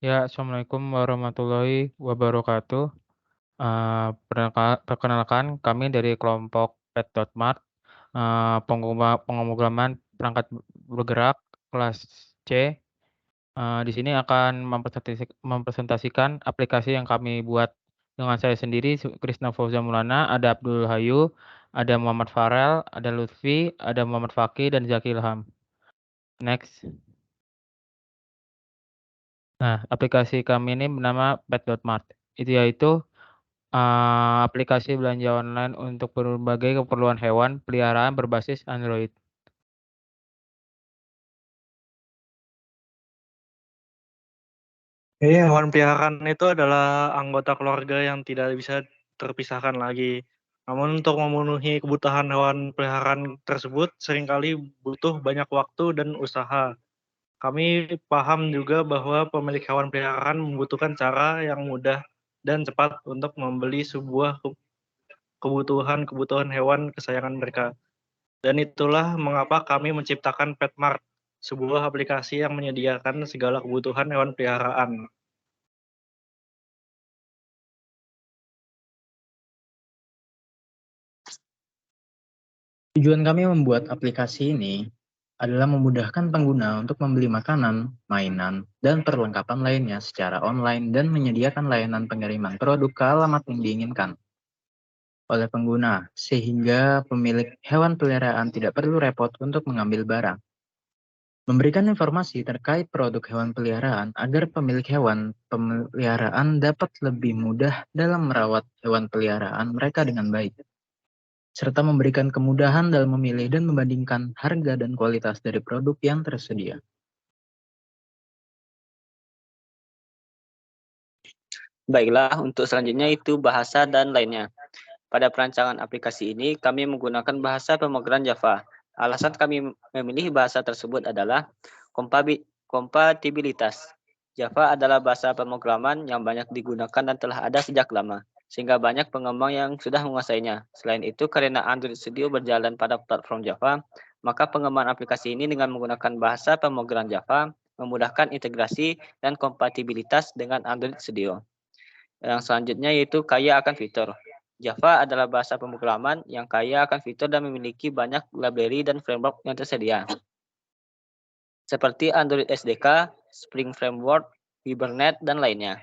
Ya, assalamualaikum warahmatullahi wabarakatuh. Perkenalkan, kami dari kelompok Pet.Mart, pengumuman perangkat bergerak kelas C. Di sini akan mempresentasikan aplikasi yang kami buat dengan saya sendiri, Krisna Fauzan Maulana, ada Abdul Hayu, ada Muhammad Farel, ada Lutfi, ada Muhammad Fakih, dan Zaki Ilham. Next. Nah, aplikasi kami ini bernama Pet.Mart. Yaitu aplikasi belanja online untuk berbagai keperluan hewan peliharaan berbasis Android. Hewan peliharaan itu adalah anggota keluarga yang tidak bisa terpisahkan lagi. Namun untuk memenuhi kebutuhan hewan peliharaan tersebut seringkali butuh banyak waktu dan usaha. Kami paham juga bahwa pemilik hewan peliharaan membutuhkan cara yang mudah dan cepat untuk membeli sebuah kebutuhan hewan kesayangan mereka. Dan itulah mengapa kami menciptakan Petmart, sebuah aplikasi yang menyediakan segala kebutuhan hewan peliharaan. Tujuan kami membuat aplikasi ini adalah memudahkan pengguna untuk membeli makanan, mainan, dan perlengkapan lainnya secara online dan menyediakan layanan pengiriman produk ke alamat yang diinginkan oleh pengguna, sehingga pemilik hewan peliharaan tidak perlu repot untuk mengambil barang. Memberikan informasi terkait produk hewan peliharaan agar pemilik hewan peliharaan dapat lebih mudah dalam merawat hewan peliharaan mereka dengan baik, serta memberikan kemudahan dalam memilih dan membandingkan harga dan kualitas dari produk yang tersedia. Baiklah, untuk selanjutnya itu bahasa dan lainnya. Pada perancangan aplikasi ini, kami menggunakan bahasa pemrograman Java. Alasan kami memilih bahasa tersebut adalah kompatibilitas. Java adalah bahasa pemrograman yang banyak digunakan dan telah ada sejak lama, sehingga banyak pengembang yang sudah menguasainya. Selain itu, karena Android Studio berjalan pada platform Java, maka pengembangan aplikasi ini dengan menggunakan bahasa pemrograman Java memudahkan integrasi dan kompatibilitas dengan Android Studio. Yang selanjutnya yaitu kaya akan fitur. Java adalah bahasa pemrograman yang kaya akan fitur dan memiliki banyak library dan framework yang tersedia, seperti Android SDK, Spring Framework, Hibernate, dan lainnya.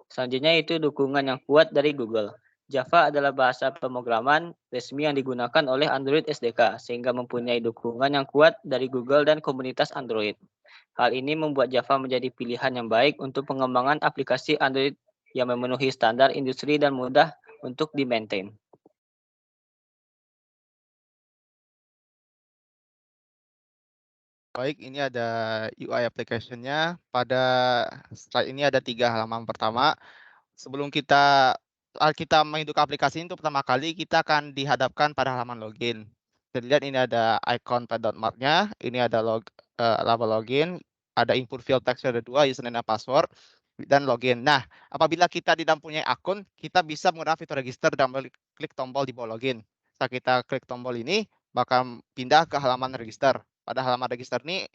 Selanjutnya itu dukungan yang kuat dari Google. Java adalah bahasa pemrograman resmi yang digunakan oleh Android SDK, sehingga mempunyai dukungan yang kuat dari Google dan komunitas Android. Hal ini membuat Java menjadi pilihan yang baik untuk pengembangan aplikasi Android yang memenuhi standar industri dan mudah untuk di-maintain. Baik, ini ada UI application-nya. Pada slide ini ada 3 halaman pertama. Sebelum kita menghidupkan aplikasi itu pertama kali, kita akan dihadapkan pada halaman login. Kita lihat ini ada icon Pet.Mart-nya, ini ada label login, ada input field text ada 2, username dan password, dan login. Nah, apabila kita tidak punya akun, kita bisa menggunakan fitur register dan klik tombol di bawah login. Setelah kita klik tombol ini, bakal pindah ke halaman register. Pada halaman register ini,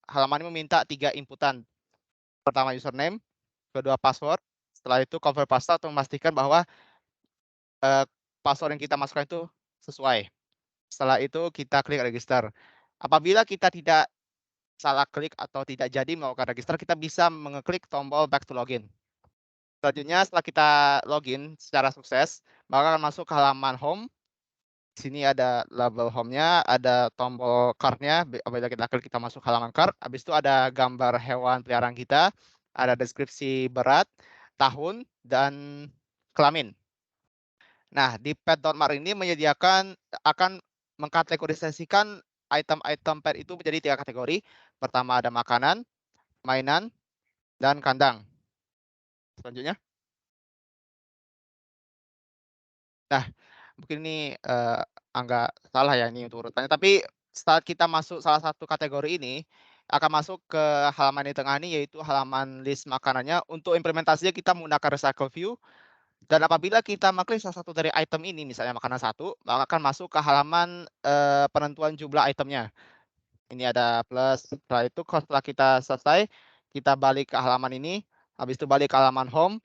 halaman ini meminta 3 inputan. Pertama username, kedua password, setelah itu confirm password untuk memastikan bahwa password yang kita masukkan itu sesuai. Setelah itu kita klik register. Apabila kita tidak salah klik atau tidak jadi melakukan register, kita bisa mengeklik tombol back to login. Selanjutnya setelah kita login secara sukses, maka akan masuk ke halaman home. Di sini ada label home-nya, ada tombol card-nya. Apabila kita klik, kita masuk halaman card. Habis itu ada gambar hewan peliharaan kita, ada deskripsi berat, tahun, dan kelamin. Nah, di Pet.Mart ini akan mengkategorisasikan item-item pet itu menjadi 3 kategori. Pertama ada makanan, mainan, dan kandang. Selanjutnya. Nah, mungkin ini agak salah ya ini untuk urutannya. Tapi saat kita masuk salah satu kategori ini, akan masuk ke halaman di tengah ini, yaitu halaman list makanannya. Untuk implementasinya kita menggunakan recycle view. Dan apabila kita mengklik salah satu dari item ini, misalnya makanan 1, maka akan masuk ke halaman penentuan jumlah itemnya. Ini ada plus. Setelah itu setelah kita selesai, kita balik ke halaman ini, habis itu balik ke halaman home,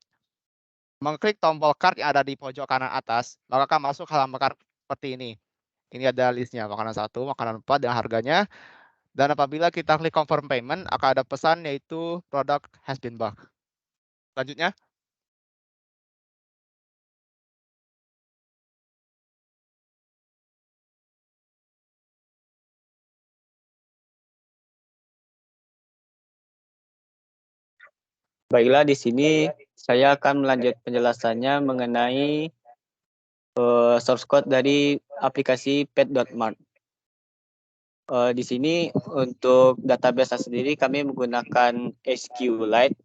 mengklik tombol cart yang ada di pojok kanan atas, maka akan masuk halaman cart seperti ini. Ini ada listnya, makanan 1, makanan 4 dengan harganya. Dan apabila kita klik confirm payment, akan ada pesan yaitu product has been bought. Selanjutnya, Baiklah, di sini saya akan melanjut penjelasannya mengenai source code dari aplikasi pet.mart. Di sini untuk database sendiri kami menggunakan SQLite.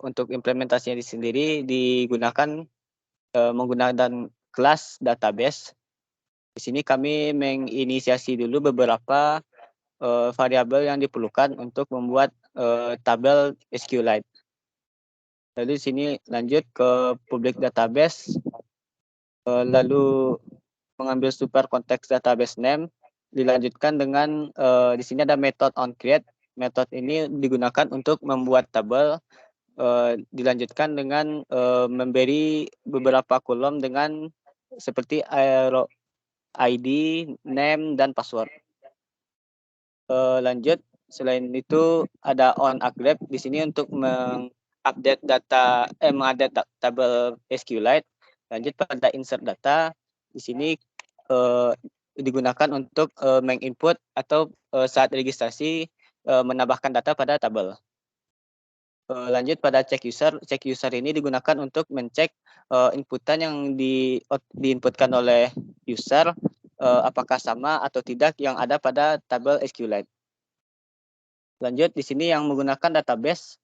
Untuk implementasinya sendiri digunakan menggunakan kelas database. Di sini kami menginisiasi dulu beberapa variabel yang diperlukan untuk membuat tabel SQLite. Lalu di sini lanjut ke public database, lalu mengambil super context database name, dilanjutkan dengan di sini ada method onCreate. Method ini digunakan untuk membuat tabel, dilanjutkan dengan memberi beberapa kolom dengan seperti ID, name, dan password. Lanjut, selain itu ada onAppgrade di sini untuk mengupdate data, mengupdate tabel SQLite. Lanjut pada insert data, di sini digunakan untuk menginput atau saat registrasi menambahkan data pada tabel. Lanjut pada check user ini digunakan untuk mencek inputan yang diinputkan oleh user apakah sama atau tidak yang ada pada tabel SQLite. Lanjut, di sini yang menggunakan database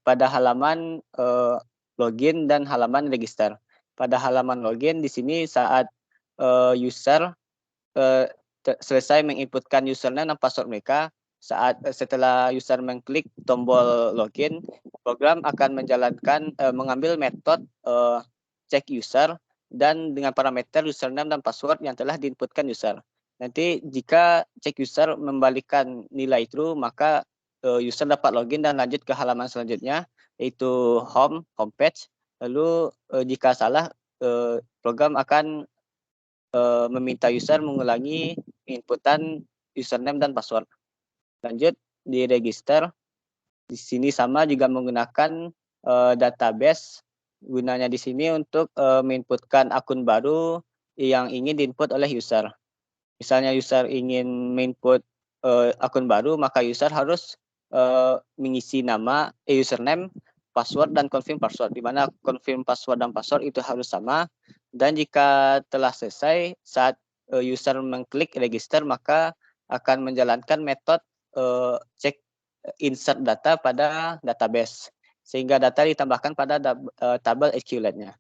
pada halaman login dan halaman register. Pada halaman login di sini saat user selesai menginputkan username dan password mereka, setelah user mengklik tombol login, program akan menjalankan mengambil metode check user dan dengan parameter username dan password yang telah diinputkan user. Nanti jika check user membalikan nilai true, maka user dapat login dan lanjut ke halaman selanjutnya, yaitu homepage. Lalu jika salah, program akan meminta user mengulangi inputan username dan password. Lanjut di register. Di sini sama juga menggunakan database. Gunanya di sini untuk menginputkan akun baru yang ingin diinput oleh user. Misalnya user ingin menginput akun baru, maka user harus mengisi nama, username, password, dan confirm password, di mana confirm password dan password itu harus sama. Dan jika telah selesai, saat user mengklik register, maka akan menjalankan metode cek insert data pada database, sehingga data ditambahkan pada tabel SQLite-nya.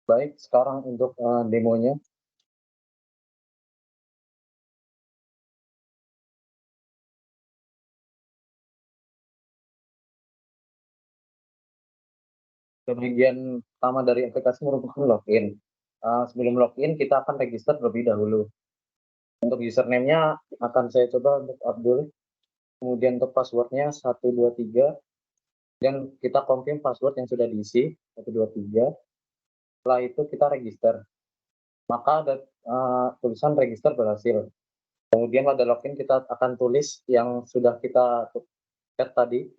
Baik, sekarang untuk demonya. Bagian pertama dari aplikasi merupakan login. Sebelum login, kita akan register terlebih dahulu. Untuk username-nya akan saya coba untuk Abdul. Kemudian untuk password-nya 123. Dan kita confirm password yang sudah diisi 123. Setelah itu kita register. Maka ada tulisan register berhasil. Kemudian pada login kita akan tulis yang sudah kita set tadi,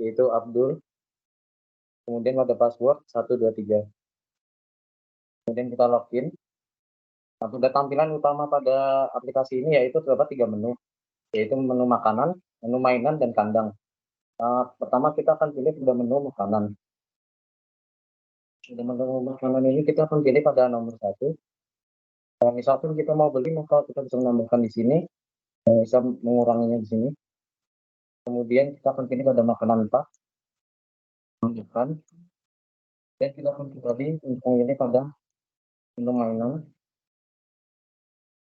yaitu Abdul. Kemudian pada password 123. Kemudian kita login. Nah, pada tampilan utama pada aplikasi ini yaitu terdapat 3 menu, yaitu menu makanan, menu mainan, dan kandang. Pertama kita akan pilih pada menu makanan. Di menu makanan ini kita akan pilih pada nomor 1. Misalkan kita mau beli, maka kita bisa menambahkan di sini, bisa menguranginya di sini. Kemudian kita akan pilih pada makanan 4, tambahkan. Dan kita akan kembali untuk memilih pada menu mainan.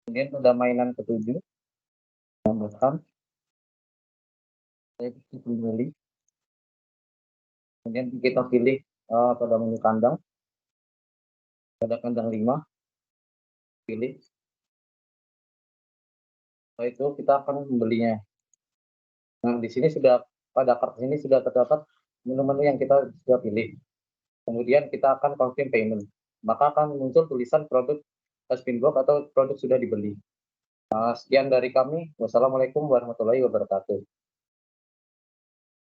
Kemudian pada mainan ke-7, tambahkan. Saya kembali. Kemudian kita pilih pada menu kandang. Pada kandang 5, pilih. Setelah itu kita akan membelinya. Nah, di sini pada kartu ini sudah terdapat menu-menu yang kita sudah pilih. Kemudian kita akan confirm payment. Maka akan muncul tulisan produk has been blocked atau produk sudah dibeli. Sekian dari kami. Wassalamualaikum warahmatullahi wabarakatuh.